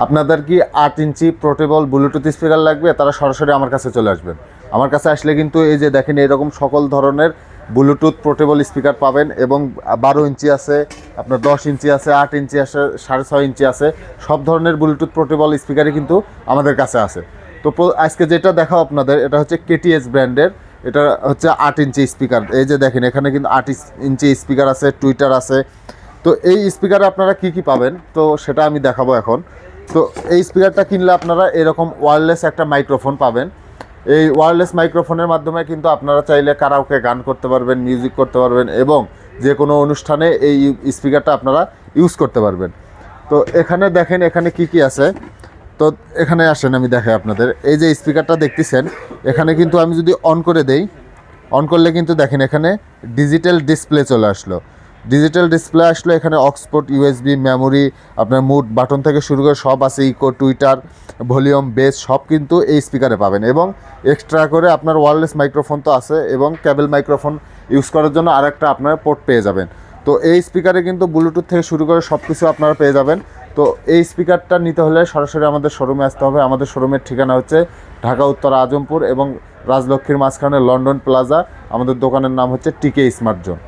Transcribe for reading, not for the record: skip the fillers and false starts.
আপনাদের কি 8 ইঞ্চি portable Bluetooth speaker লাগবে, তারা সরাসরি আমার কাছে চলে আসবেন। আমার কাছে আসলে কিন্তু এই যে দেখেন এরকম সকল ধরনের ব্লুটুথ পোর্টেবল স্পিকার পাবেন, এবং 12 ইঞ্চি আছে, আপনার 10 ইঞ্চি আছে, 8 ইঞ্চি আছে, 6.5 ইঞ্চি আছে, সব ধরনের ব্লুটুথ পোর্টেবল স্পিকারই কিন্তু আমাদের কাছে আছে। তো আজকে যেটা দেখাও আপনাদের, এটা হচ্ছে কেটিএস ব্র্যান্ডের, এটা হচ্ছে 8 ইঞ্চি স্পিকার। এই যে দেখেন এখানে কিন্তু 8 ইঞ্চি স্পিকার আছে, টুইটার আছে। তো এই স্পিকারে আপনারা কি কি পাবেন তো সেটা আমি দেখাবো এখন। তো এই স্পিকারটা কিনলে আপনারা এরকম ওয়্যারলেস একটা মাইক্রোফোন পাবেন। এই ওয়্যারলেস মাইক্রোফোনের মাধ্যমে কিন্তু আপনারা চাইলে কারাওকে গান করতে পারবেন, মিউজিক করতে পারবেন, এবং যে কোনো অনুষ্ঠানে এই স্পিকারটা আপনারা ইউজ করতে পারবেন। তো এখানে দেখেন এখানে কি কি আছে। তো এখানে আসেন আমি দেখাই আপনাদের। এই যে স্পিকারটা দেখতেছেন, এখানে কিন্তু আমি যদি অন করে দেই, অন করলে কিন্তু দেখেন এখানে ডিজিটাল ডিসপ্লে চলে আসলো। ডিজিটাল ডিসপ্লে আসলো, এখানে অক্সপোর্ট, ইউএসবি, মেমোরি, আপনার মুড বাটন থেকে শুরু করে সব আছে, ইকো, টুইটার, ভলিউম, বেস সব কিন্তু এই স্পিকারে পাবেন। এবং এক্সট্রা করে আপনার ওয়্যারলেস মাইক্রোফোন তো আছে, এবং কেবল মাইক্রোফোন ইউজ করার জন্য আরেকটা আপনার পোর্ট পেয়ে যাবেন। তো এই স্পিকারে কিন্তু ব্লুটুথ থেকে শুরু করে সব কিছু আপনারা পেয়ে যাবেন। তো এই স্পিকারটা নিতে হলে সরাসরি আমাদের শোরুমে আসতে হবে। আমাদের শোরুমের ঠিকানা হচ্ছে ঢাকা উত্তর আজমপুর এবং রাজলক্ষ্মীর মাঝখানে লন্ডন প্লাজা। আমাদের দোকানের নাম হচ্ছে টিকে স্মার্ট জোন।